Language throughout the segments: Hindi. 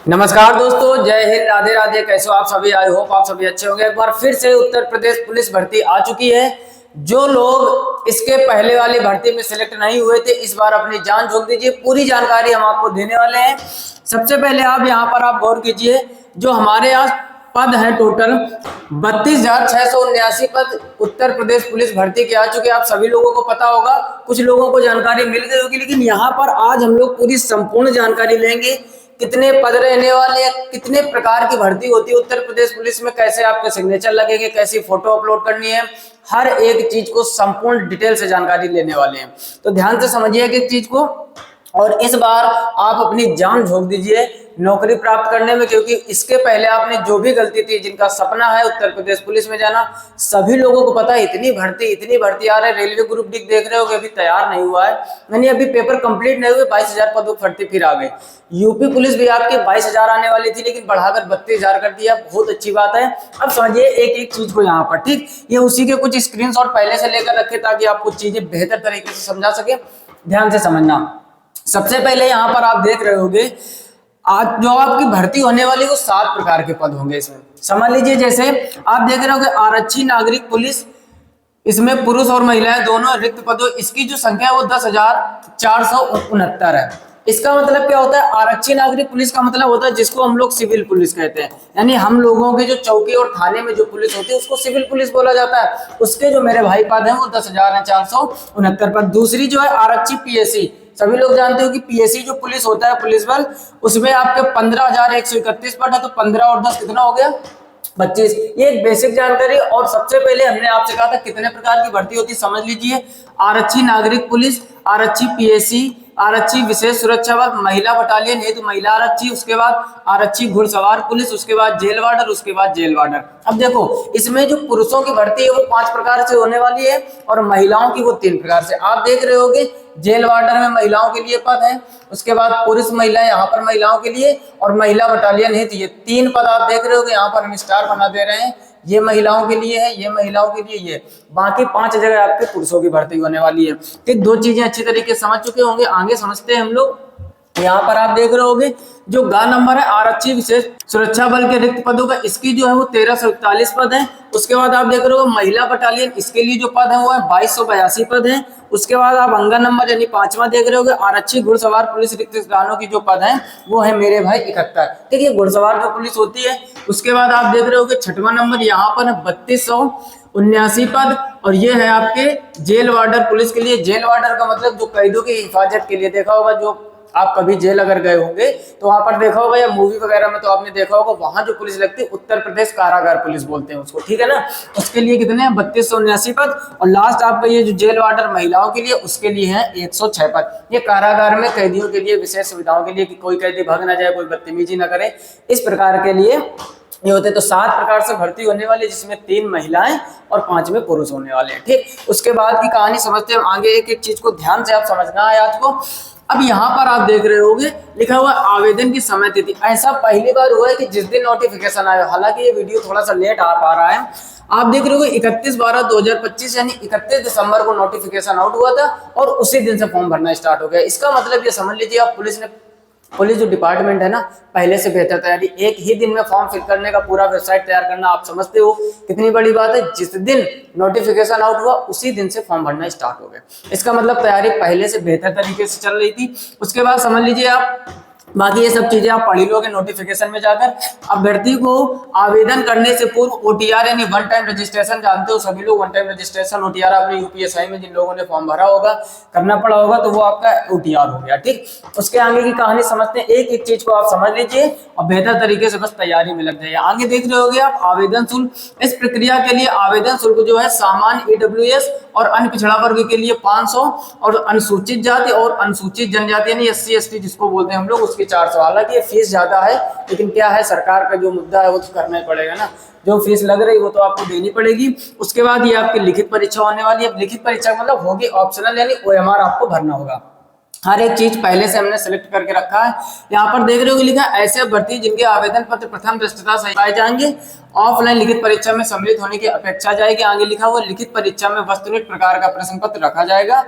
नमस्कार दोस्तों, जय हिंद, राधे राधे। कैसे हो आप सभी? आई होप आप सभी अच्छे होंगे। एक बार फिर से उत्तर प्रदेश पुलिस भर्ती आ चुकी है। जो लोग इसके पहले वाली भर्ती में सिलेक्ट नहीं हुए थे, इस बार अपनी जान झोंक दीजिए। पूरी जानकारी हम आपको देने वाले हैं। सबसे पहले आप यहाँ पर आप गौर कीजिए, जो हमारे यहाँ पद है टोटल 32,679 पद उत्तर प्रदेश पुलिस भर्ती के आ चुके हैं। आप सभी लोगों को पता होगा, कुछ लोगों को जानकारी मिल गई होगी, लेकिन यहाँ पर आज हम लोग पूरी संपूर्ण जानकारी लेंगे। कितने पद रहने वाले हैं, कितने प्रकार की भर्ती होती है उत्तर प्रदेश पुलिस में, कैसे आपके सिग्नेचर लगेंगे, कैसी फोटो अपलोड करनी है, हर एक चीज को संपूर्ण डिटेल से जानकारी लेने वाले हैं। तो ध्यान से समझिए एक चीज को, और इस बार आप अपनी जान झोंक दीजिए नौकरी प्राप्त करने में, क्योंकि इसके पहले आपने जो भी गलती थी, जिनका सपना है उत्तर प्रदेश पुलिस में जाना, सभी लोगों को पता है इतनी भर्ती आ रही है। रेलवे ग्रुप डी देख रहे हो कि अभी तैयार नहीं हुआ है, यानी अभी पेपर कंप्लीट नहीं हुए, 22,000 पदों की भर्ती फिर आ गई। यूपी पुलिस भी आपके 22,000 आने वाली थी, लेकिन बढ़ाकर 32,000 कर दिया। बहुत अच्छी बात है। अब समझिए एक एक चीज को यहाँ पर, ठीक, ये उसी के कुछ स्क्रीनशॉट पहले से लेकर रखे ताकि आप कुछ चीजें बेहतर तरीके से समझा सके। ध्यान से समझना। सबसे पहले यहाँ पर आप देख रहे होंगे, आज जो आपकी भर्ती होने वाली वो 7 प्रकार के पद होंगे। इसमें समझ लीजिए, जैसे आप देख रहे होंगे आरक्षी नागरिक पुलिस, इसमें पुरुष और महिलाएं दोनों रिक्त पदों, इसकी जो संख्या है वो 10,469 है। इसका मतलब क्या होता है? आरक्षी नागरिक पुलिस का मतलब होता है जिसको हम लोग सिविल पुलिस कहते हैं, यानी हम लोगों के जो चौकी और थाने में जो पुलिस होती है उसको सिविल पुलिस बोला जाता है। उसके जो मेरे भाई पद हैं वो 10,469 पद। दूसरी जो है आरक्षी पीएससी, सभी लोग जानते हो कि पीएससी जो पुलिस होता है, पुलिस बल, उसमें आपके 15,131 पद है। तो 15 और 10 कितना हो गया? 25। ये एक बेसिक जानकारी। और सबसे पहले हमने आपसे कहा था कितने प्रकार की भर्ती होती है, समझ लीजिए। आरक्षी नागरिक पुलिस, आरक्षी पीएससी, आरक्षी विशेष सुरक्षा बल, महिला बटालियन हेतु महिला आरक्षी, उसके बाद आरक्षी घुड़सवार पुलिस, उसके बाद जेल वार्डर, उसके बाद जेल वार्डर। अब देखो, इसमें जो पुरुषों की भर्ती है वो 5 प्रकार से होने वाली है और महिलाओं की वो 3 प्रकार से। आप देख रहे होगे जेल वार्डर में महिलाओं के लिए पद है, उसके बाद पुरुष महिला यहाँ पर महिलाओं के लिए, और महिला बटालियन हेतु ये 3 पद आप देख रहे होगे। यहाँ पर हम स्टार बना दे रहे हैं, ये महिलाओं के लिए है, ये महिलाओं के लिए, ये बाकी 5 जगह आपके पुरुषों की भर्ती होने वाली है। ठीक, 2 चीजें अच्छी तरीके से समझ चुके होंगे, आगे समझते हैं हम लोग। यहाँ पर आप देख रहे होगे जो गा नंबर है आरक्षी विशेष सुरक्षा बल के रिक्त पदों का, इसकी जो है वो 1341 पद है। उसके बाद आप देख रहे हो महिला बटालियन, इसके लिए जो पद है वो है 2282 पद है। उसके बाद आप अंगा नंबर यानी 5वां देख रहे होगे आरक्षी घुड़सवार पुलिस रिक्त स्थानों की जो पद है वो है मेरे भाई 71। ठीक है, घुड़सवार जो पुलिस होती है। उसके बाद आप देख रहे होगे 6वां नंबर यहाँ पर है 3279 पद, और ये है आपके जेल वार्डर पुलिस के लिए। जेल वार्डर का मतलब जो कैदियों की हिफाजत के लिए, देखा होगा जो आप कभी जेल अगर गए होंगे तो वहां पर देखा होगा, या मूवी वगैरह में तो आपने देखा होगा, वहां जो पुलिस लगती है उत्तर प्रदेश कारागार पुलिस बोलते हैं उसको, ठीक है ना। उसके लिए कितने हैं? 3279 पद। और लास्ट आपका ये जो जेल वार्डर महिलाओं के लिए, उसके लिए है 106 पद। ये कारागार में कैदियों के लिए विशेष सुविधाओं के लिए कि कोई कैदी भाग ना जाए, कोई बदतमीजी ना करे, इस प्रकार के लिए ये होते। तो 7 प्रकार से भर्ती होने वाली, जिसमें 3 महिलाएं और 5 में पुरुष होने वाले हैं। ठीक, उसके बाद की कहानी समझते हैं आगे। एक एक चीज को ध्यान से आप समझना है आज को। अब यहाँ पर आप देख रहे होंगे लिखा हुआ आवेदन की समय तिथि। ऐसा पहली बार हुआ है कि जिस दिन नोटिफिकेशन आया, हालांकि ये वीडियो थोड़ा सा लेट आ पा रहा है। आप देख रहे होंगे 31/12/2025 यानी 31 दिसंबर को नोटिफिकेशन आउट हुआ था और उसी दिन से फॉर्म भरना स्टार्ट हो गया। इसका मतलब ये समझ लीजिए आप, पुलिस जो डिपार्टमेंट है ना, पहले से बेहतर तैयारी। एक ही दिन में फॉर्म फिल करने का पूरा वेबसाइट तैयार करना, आप समझते हो कितनी बड़ी बात है। जिस दिन नोटिफिकेशन आउट हुआ उसी दिन से फॉर्म भरना स्टार्ट हो गया। इसका मतलब तैयारी पहले से बेहतर तरीके से चल रही थी। उसके बाद समझ लीजिए आप, बाकी ये सब चीजें आप पढ़ लोगे नोटिफिकेशन में जाकर। अभ्यर्थी को आवेदन करने से पूर्व ओटीआर यानी वन टाइम रजिस्ट्रेशन, जानते हो सभी लोग वन टाइम रजिस्ट्रेशन ओटीआर अपने यूपीएसआई में जिन लोगों ने फॉर्म भरा होगा, करना पड़ा होगा, तो वो आपका ओटीआर हो गया। ठीक, उसके आगे की कहानी समझते हैं। एक एक चीज को आप समझ लीजिए और बेहतर तरीके से बस तैयारी में लग जाइए। आगे देख रहे होगे आप आवेदन शुल्क। इस प्रक्रिया के लिए आवेदन शुल्क जो है सामान्य ईडब्ल्यूएस और अन्य पिछड़ा वर्ग के लिए 500, और अनुसूचित जाति और अनुसूचित जनजाति यानी एससी एसटी जिसको बोलते हैं हम लोग, उसकी 400। हालांकि ये फीस ज्यादा है, लेकिन क्या है, सरकार का जो मुद्दा है वो तो करना ही पड़ेगा ना। जो फीस लग रही है वो तो आपको देनी पड़ेगी। उसके बाद ये आपकी लिखित परीक्षा होने वाली है। लिखित परीक्षा मतलब होगी ऑप्शनल, यानी ओएमआर आपको भरना होगा। हर एक चीज पहले से हमने सेलेक्ट करके रखा है। यहाँ पर देख रहे हो लिखा है ऐसे अभ्यर्थी जिनके आवेदन पत्र प्रथम दृष्टता सही पाए जाएंगे, ऑफलाइन लिखित परीक्षा में सम्मिलित होने की अपेक्षा जाएगी। आगे लिखा हुआ लिखित परीक्षा में वस्तुनिष्ठ प्रकार का प्रश्न पत्र रखा जाएगा।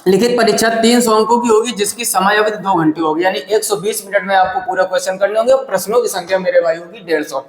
लिखित परीक्षा 300 अंकों की होगी, जिसकी समय अवधि 2 घंटे होगी, यानी 120 मिनट में आपको पूरा क्वेश्चन करने होंगे। प्रश्नों की संख्या मेरे भाई होगी 150।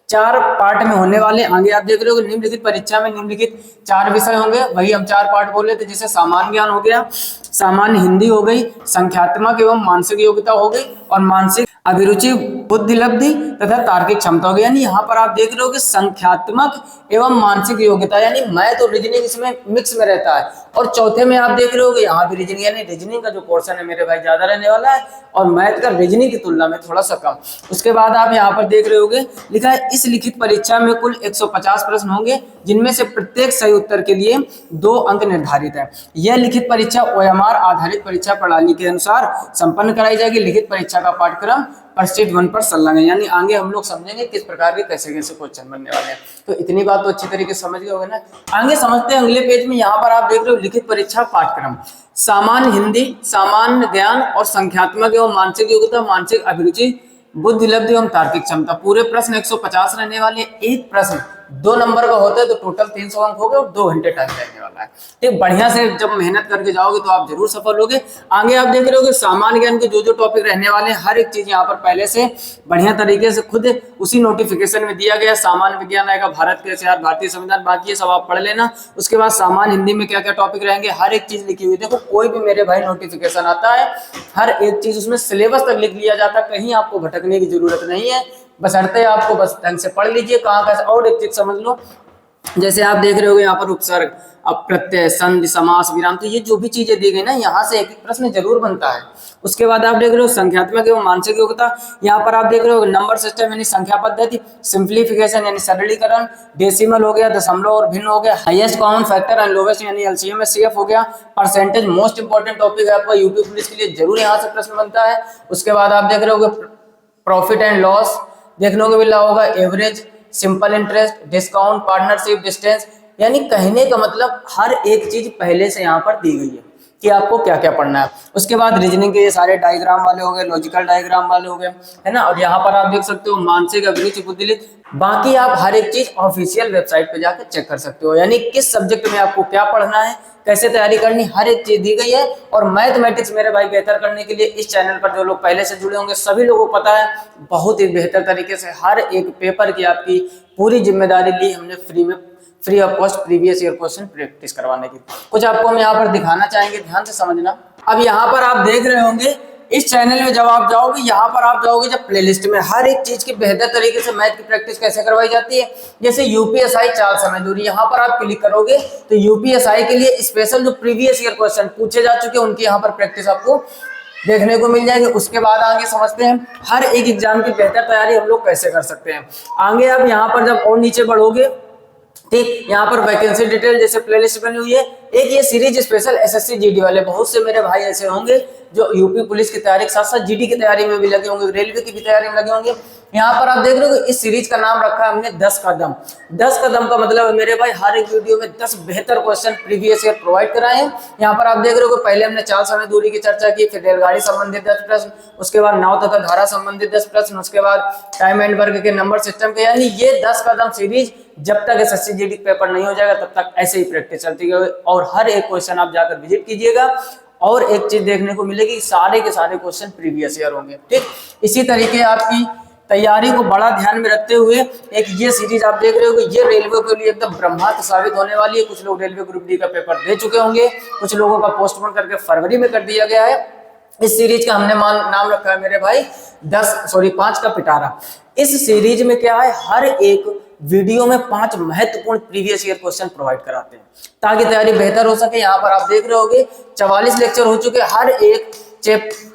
4 पार्ट में होने वाले। आगे आप देख रहे हो निम्नलिखित परीक्षा में निम्नलिखित 4 विषय होंगे, वही हम 4 पार्ट बोल रहे थे, जैसे सामान्य ज्ञान हो गया, सामान्य हिंदी हो गई, संख्यात्मक एवं मानसिक योग्यता हो गई, और मानसिक अभिरुचि, बुद्धि लब्धि तथा तार्किक क्षमता हो गई। यानी यहाँ पर आप देख रहे हो कि संख्यात्मक एवं मानसिक योग्यता यानी मैथ और रीजनिंग इसमें मिक्स में रहता है। और चौथे में आप देख रहे हो कि यहाँ भी रीजनिंग, यानी रीजनिंग का जो पोर्शन है मेरे भाई ज्यादा रहने वाला है, और मैथ का रीजनिंग की तुलना में थोड़ा सा कम। उसके बाद आप यहाँ पर देख रहे होगे लिखा है इस लिखित परीक्षा में कुल 150 प्रश्न होंगे, जिनमें से प्रत्येक सही उत्तर के लिए 2 अंक निर्धारित है। यह लिखित परीक्षा OMR आधारित परीक्षा प्रणाली के अनुसार संपन्न कराई जाएगी। लिखित परीक्षा का पाठ्यक्रम प्रस्टेज 1 पर संलग्न है, यानी आगे हम लोग समझेंगे किस प्रकार के कैसे कैसे क्वेश्चन बनने वाले हैं। तो इतनी बात तो अच्छी तरीके से समझ गए होंगे ना। आगे समझते हैं अगले पेज में। यहाँ पर आप देख रहे हो लिखित परीक्षा पाठ्यक्रम, सामान्य हिंदी, सामान्य ज्ञान और संख्यात्मक एवं मानसिक योग्यता, मानसिक अभिरुचि, बुद्धि लब्धि एवं तार्किक क्षमता। पूरे प्रश्न 150 रहने वाले। एक प्रश्न 2 नंबर का होता है, तो टोटल 300 अंक हो गए और 2 घंटे टाइम लगने वाला है। ठीक, बढ़िया से जब मेहनत करके जाओगे तो आप जरूर सफल होगे। आगे आप देख रहे हो कि सामान्य ज्ञान के जो टॉपिक रहने वाले हैं, हर एक चीज यहाँ पर पहले से बढ़िया तरीके से खुद उसी नोटिफिकेशन में दिया गया। सामान्य विज्ञान आएगा, भारत के इतिहास, भारतीय संविधान, बाकी ये सब आप पढ़ लेना। उसके बाद सामान्य हिंदी में क्या क्या टॉपिक रहेंगे, हर एक चीज लिखी हुई। देखो कोई भी मेरे भाई नोटिफिकेशन आता है, हर एक चीज उसमें सिलेबस तक लिख लिया जाता है, कहीं आपको भटकने की जरूरत नहीं है। बशर्ते आपको बस ढंग से पढ़ लीजिए कहाँ का। और एक चीज समझ लो, जैसे आप देख रहे हो यहाँ पर उपसर्ग, अब प्रत्यय, संधि, समास, विराम, तो ये जो भी चीजें दी गई ना, यहाँ से एक प्रश्न जरूर बनता है। उसके बाद आप देख रहे हो संख्यात्मक एवं मानसिक योग्यता। यहाँ पर आप देख रहे हो नंबर सिस्टम यानी संख्या पद्धति, सिंप्लीफिकेशन यानी सरलीकरण, डेसिमल हो गया, दशमलव और भिन्न हो गया, highest common factor and lowest यानी LCM CF हो गया, परसेंटेज मोस्ट इंपॉर्टेंट टॉपिक है आपका, यूपी पुलिस के लिए जरूर यहाँ से प्रश्न बनता है। उसके बाद आप देख रहे हो प्रॉफिट एंड लॉस देखने को मिल रहा होगा, average, simple interest, discount, partnership, distance, यानी कहने का मतलब हर एक चीज पहले से यहाँ पर दी गई है कि आपको क्या क्या पढ़ना है। उसके बाद रीजनिंग के ये सारे डायग्राम वाले हो गए, लॉजिकल डायग्राम वाले हो गए, है ना। और यहाँ पर आप देख सकते हो मानसिक अभिरुचि, बुद्धि। बाकी आप हर एक चीज ऑफिशियल वेबसाइट पे जाकर चेक कर सकते हो, यानी किस सब्जेक्ट में आपको क्या पढ़ना है, कैसे तैयारी करनी, हर एक चीज दी गई है। और मैथमेटिक्स मेरे भाई बेहतर करने के लिए इस चैनल पर जो लोग पहले से जुड़े होंगे सभी लोगों को पता है, बहुत ही बेहतर तरीके से हर एक पेपर की आपकी पूरी जिम्मेदारी ली हमने free of cost previous year question practice करवाने की। कुछ आपको हम यहाँ पर दिखाना चाहेंगे, ध्यान से समझना। अब यहाँ पर आप देख रहे होंगे इस चैनल में जब आप जाओगे, यहाँ पर आप जाओगे जब प्लेलिस्ट में, हर एक चीज की बेहतर तरीके से मैथ की प्रैक्टिस कैसे करवाई जाती है। जैसे यूपीएसआई चाल समय दूरी, यहाँ पर आप क्लिक करोगे तो यूपीएसआई के लिए स्पेशल जो प्रीवियस ईयर क्वेश्चन पूछे जा चुके हैं उनकी यहाँ पर प्रैक्टिस आपको देखने को मिल जाएगी। उसके बाद आगे समझते हैं हर एक एग्जाम की बेहतर तैयारी हम लोग कैसे कर सकते हैं। आगे आप यहाँ पर जब और नीचे बढ़ोगे, ठीक, यहाँ पर वैकेंसी डिटेल जैसे प्लेलिस्ट बनी हुई है। एक ये सीरीज स्पेशल एसएससी जीडी वाले, बहुत से मेरे भाई ऐसे होंगे जो यूपी पुलिस की तैयारी के साथ साथ जीडी की तैयारी में भी लगे होंगे, रेलवे की भी तैयारी में लगे होंगे। यहाँ पर आप देख रहे हो इस सीरीज का नाम रखा है हमने 10 कदम। 10 कदम का मतलब है मेरे भाई हर एक वीडियो में 10 बेहतर क्वेश्चन प्रीवियस ईयर प्रोवाइड कराए हैं। यहाँ पर आप देख रहे हो पहले हमने चाल समय दूरी की चर्चा की, फिर रेलगाड़ी संबंधित 10 प्रश्न, उसके बाद नाव तथा धारा संबंधित 10 प्रश्न, उसके बाद टाइम एंड वर्क के नंबर सिस्टम के, यानी ये 10 कदम सीरीज जब तक एसएससी जीडी पेपर नहीं हो जाएगा तब तक ऐसे ही प्रैक्टिस चलती है। और हर एक क्वेश्चन आप जाकर विजिट कीजिएगा और एक चीज देखने को मिलेगी, सारे के सारे क्वेश्चन प्रीवियस ईयर होंगे। ठीक, इसी तरीके आपकी तैयारी को बड़ा ध्यान में रखते हुए एक ये सीरीज आप देख रहे हो, ये रेलवे के लिए एकदम ब्रह्मास्त्र साबित होने वाली है। कुछ लोग रेलवे ग्रुप डी का पेपर दे चुके होंगे, कुछ लोगों का पोस्टपोन करके फरवरी में कर दिया गया है। इस सीरीज का हमने नाम रखा है मेरे भाई 5 का पिटारा। इस सीरीज में क्या है, हर एक वीडियो में 5 महत्वपूर्ण प्रीवियस ईयर क्वेश्चन प्रोवाइड कराते हैं ताकि तैयारी बेहतर हो सके। यहाँ पर आप देख रहे होंगे 44 लेक्चर हो चुके, हर एक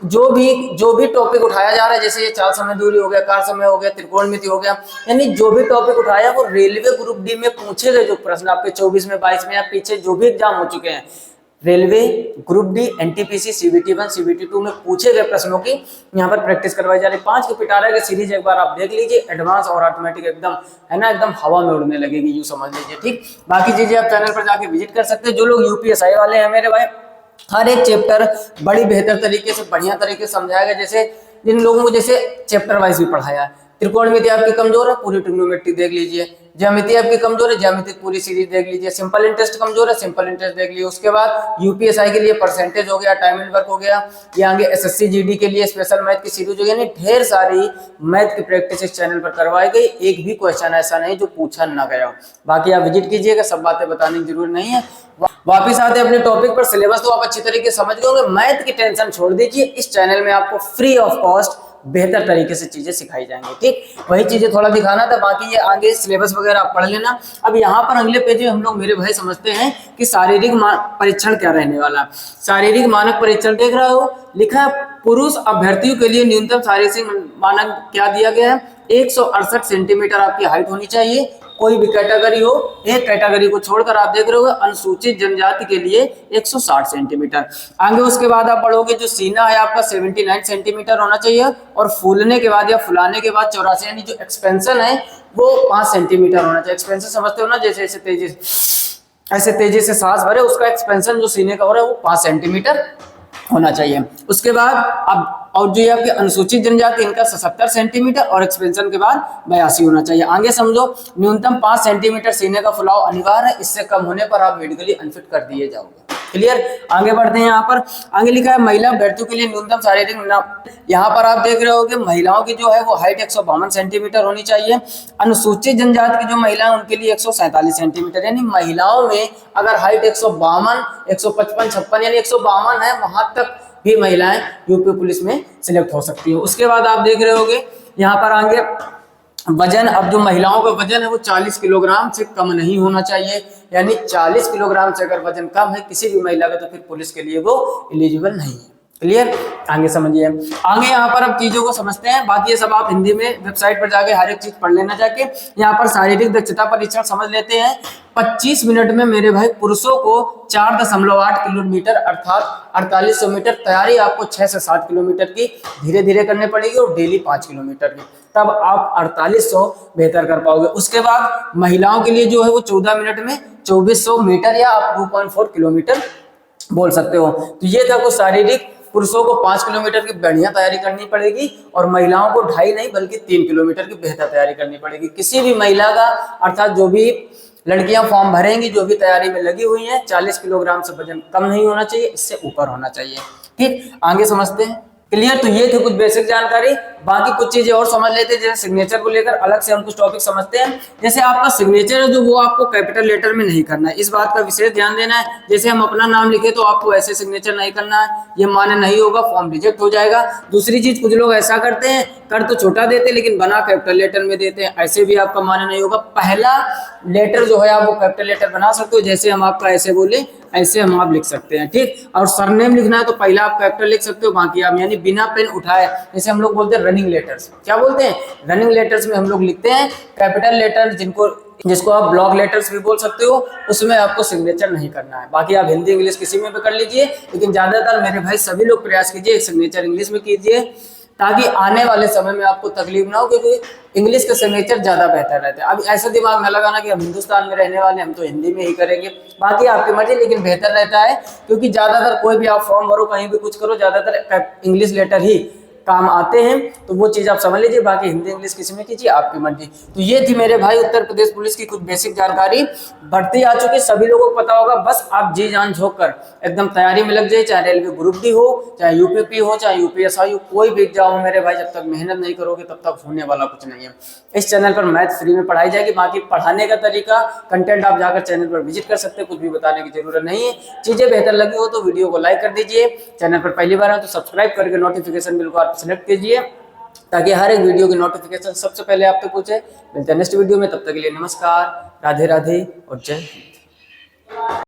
जो भी टॉपिक उठाया जा रहा है, जैसे ये चाल समय दूरी हो गया, कार समय हो गया, त्रिकोणमिति हो गया, यानी जो भी टॉपिक उठाया वो रेलवे ग्रुप डी में पूछे गए जो प्रश्न आपके 24 में 22 में या पीछे जो भी एग्जाम हो चुके हैं, railway group D, NTPC, CBT 1, CBT 2 में पूछे गए प्रश्नों की यहाँ पर प्रैक्टिस करवाई जा रही है। 5 के पिटारा की सीरीज एक बार आप देख लीजिए, एडवांस और ऑटोमेटिक एकदम है ना, एकदम हवा में उड़ने लगेगी, यूं समझ लीजिए। ठीक, बाकी चीजें आप चैनल पर जाके विजिट कर सकते हैं। जो लोग यूपीएसआई वाले हैं मेरे भाई, हर एक चैप्टर बड़ी बेहतर तरीके से बढ़िया तरीके से समझाया गया। जैसे जिन लोगों को जैसे चैप्टर वाइज भी पढ़ाया है, त्रिकोणमिति आपकी कमजोर है, पूरी ट्रिग्नोमेट्री देख लीजिए। ज्यामिति आपकी कमजोर है, ज्यामिति पूरी सीरीज देख लीजिए। सिंपल इंटरेस्ट कमजोर है, सिंपल इंटरेस्ट देख लीजिए। उसके बाद यूपीएसआई के लिए परसेंटेज हो गया, टाइम एंड वर्क हो गया, ये आगे एसएससी जीडी के लिए स्पेशल मैथ की सीरीज हो गई। यानी ढेर सारी मैथ की प्रैक्टिस इस चैनल पर करवाई गई, एक भी क्वेश्चन ऐसा नहीं जो पूछा ना गया हो। बाकी आप विजिट कीजिएगा, सब बातें बताने की जरूरत नहीं है। वापिस आते हैं अपने टॉपिक पर। सिलेबस तो आप अच्छी तरीके से समझ गए होंगे, मैथ की टेंशन छोड़ दीजिए, इस चैनल में आपको फ्री ऑफ कॉस्ट बेहतर तरीके से चीजें सिखाई जाएंगी। ठीक, वही चीजें थोड़ा दिखाना था, बाकी ये आगे सिलेबस वगैरह आप पढ़ लेना। अब यहाँ पर अगले पेज में हम लोग मेरे भाई समझते हैं कि शारीरिक परीक्षण क्या रहने वाला। शारीरिक मानक परीक्षण देख रहा हो, लिखा है पुरुष अभ्यर्थियों के लिए न्यूनतम शारीरिक मानक क्या दिया गया है, 168 सेंटीमीटर आपकी हाइट होनी चाहिए। कोई भी कैटेगरी हो, एक कैटेगरी को छोड़कर आप देख रहे हो अनुसूचित जनजाति के लिए 160 सेंटीमीटर। आगे उसके बाद आप पढ़ोगे जो सीना है आपका 79 सेंटीमीटर होना चाहिए, और फूलने के बाद या फुलाने के बाद 84, यानी जो एक्सपेंशन है वो 5 सेंटीमीटर होना चाहिए। एक्सपेंशन समझते हो ना, जैसे ऐसे तेजी से सांस भरे, उसका एक्सपेंशन जो सीने का हो रहा है वो 5 सेंटीमीटर होना चाहिए। उसके बाद अब और जो ये आपके अनुसूचित जनजाति इनका 77 सेंटीमीटर और एक्सपेंशन के बाद 82 होना चाहिए। आगे समझो न्यूनतम 5 सेंटीमीटर सीने का फुलाव अनिवार्य है, इससे कम होने पर आप मेडिकली अनफिट कर दिए जाओगे। क्लियर, आगे बढ़ते हैं। यहाँ पर आगे लिखा है महिला अभ्यर्थियों के लिए न्यूनतम शारीरिक। यहाँ पर आप देख रहे होगे महिलाओं की जो है वो हाइट 152 सेंटीमीटर होनी चाहिए। अनुसूचित जनजाति की जो महिला है उनके लिए 147 सेंटीमीटर। यानी महिलाओं में अगर हाइट 152, 155, 56 यानी 152 है, वहां तक भी महिलाएं यूपी पुलिस में सिलेक्ट हो सकती है। उसके बाद आप देख रहे होगे यहाँ पर आगे वजन, अब जो महिलाओं का वजन है वो 40 किलोग्राम से कम नहीं होना चाहिए। यानी 40 किलोग्राम से अगर वजन कम है किसी भी महिला का तो फिर पुलिस के लिए वो एलिजिबल नहीं है। क्लियर, आगे समझिए। आगे यहाँ पर अब चीजों को समझते हैं, बाकी ये सब आप हिंदी में वेबसाइट पर जाके हर एक चीज पढ़ लेना। जाके यहाँ पर शारीरिक दक्षता परीक्षण समझ लेते हैं। 25 मिनट में मेरे भाई पुरुषों को 4.8 किलोमीटर अर्थात 4800 मीटर तैयारी आपको 6 से 7 किलोमीटर की धीरे धीरे करनी पड़ेगी, और डेली 5 किलोमीटर की, तब आप 4800 बेहतर कर पाओगे। उसके बाद महिलाओं के लिए जो है वो 14 मिनट में 2400 मीटर या आप 2.4 किलोमीटर बोल सकते हो। तो ये था कुछ शारीरिक। पुरुषों को 5 किलोमीटर की बढ़िया तैयारी करनी पड़ेगी, और महिलाओं को 2.5 नहीं बल्कि 3 किलोमीटर की बेहतर तैयारी करनी पड़ेगी। किसी भी महिला का अर्थात जो भी लड़कियां फॉर्म भरेंगी, जो भी तैयारी में लगी हुई हैं, 40 किलोग्राम से वजन कम नहीं होना चाहिए, इससे ऊपर होना चाहिए। ठीक, आगे समझते हैं। क्लियर, तो ये थे कुछ बेसिक जानकारी। बाकी कुछ चीजें और समझ लेते हैं, जैसे सिग्नेचर को लेकर अलग से हम कुछ टॉपिक समझते हैं। जैसे आपका सिग्नेचर है जो वो आपको कैपिटल लेटर में नहीं करना है, इस बात का विशेष ध्यान देना है। जैसे हम अपना नाम लिखे तो आपको ऐसे सिग्नेचर नहीं करना है, ये मान्य नहीं होगा, फॉर्म रिजेक्ट हो जाएगा। दूसरी चीज, कुछ लोग ऐसा करते हैं, कर तो छोटा देते लेकिन बना कैपिटल लेटर में देते हैं, ऐसे भी आपका मान्य नहीं होगा। पहला लेटर जो है आप वो कैपिटल लेटर बना सकते हो, जैसे हम आपका ऐसे बोले ऐसे हम आप लिख सकते हैं। ठीक, और सरनेम लिखना है तो पहला आप कैपिटल लिख सकते हो, बाकी आप यानी बिना पेन उठाए, जैसे हम लोग बोलते हैं रनिंग लेटर्स, क्या बोलते हैं, रनिंग लेटर्स में हम लोग लिखते हैं कैपिटल लेटर, जिसको आप ब्लॉक लेटर्स भी बोल सकते हो, उसमें आपको सिग्नेचर नहीं करना है। बाकी आप हिंदी इंग्लिश किसी में भी कर लीजिए, लेकिन ज्यादातर मेरे भाई सभी लोग प्रयास कीजिए सिग्नेचर इंग्लिश में कीजिए, ताकि आने वाले समय में आपको तकलीफ ना हो, क्योंकि इंग्लिश का सिग्नेचर ज्यादा बेहतर रहता है। अब ऐसा दिमाग न लगाना कि हम हिंदुस्तान में रहने वाले हम तो हिंदी में ही करेंगे, बाकी आपकी मर्जी, लेकिन बेहतर रहता है, क्योंकि ज्यादातर कोई भी आप फॉर्म भरो, कहीं भी कुछ करो, ज्यादातर इंग्लिश लेटर ही काम आते हैं। तो वो चीज आप समझ लीजिए, बाकी हिंदी इंग्लिश किसी में कीजिए, आपकी मर्जी। तो ये थी मेरे भाई उत्तर प्रदेश पुलिस की कुछ बेसिक जानकारी। भर्ती आ चुकी, सभी लोगों को पता होगा, बस आप जी जान झोंक कर एकदम तैयारी में लग जाए, चाहे रेलवे ग्रुप डी हो, चाहे यूपीपी हो, चाहे यूपीएसआई हो, कोई भी एग्जाम हो मेरे भाई, जब तक मेहनत नहीं करोगे तब तक होने वाला कुछ नहीं है। इस चैनल पर मैथ फ्री में पढ़ाई जाएगी, बाकी पढ़ाने का तरीका कंटेंट आप जाकर चैनल पर विजिट कर सकते हैं, कुछ भी बताने की जरूरत नहीं है। चीजें बेहतर लगी हो तो वीडियो को लाइक कर दीजिए, चैनल पर पहली बार है तो सब्सक्राइब करके नोटिफिकेशन बिल को आप सिलेक्ट कीजिए, ताकि हर एक वीडियो की नोटिफिकेशन सबसे पहले आप तक पहुंचे। मिलते हैं नेक्स्ट वीडियो में, तब तक के लिए नमस्कार, राधे राधे और जय हिंद।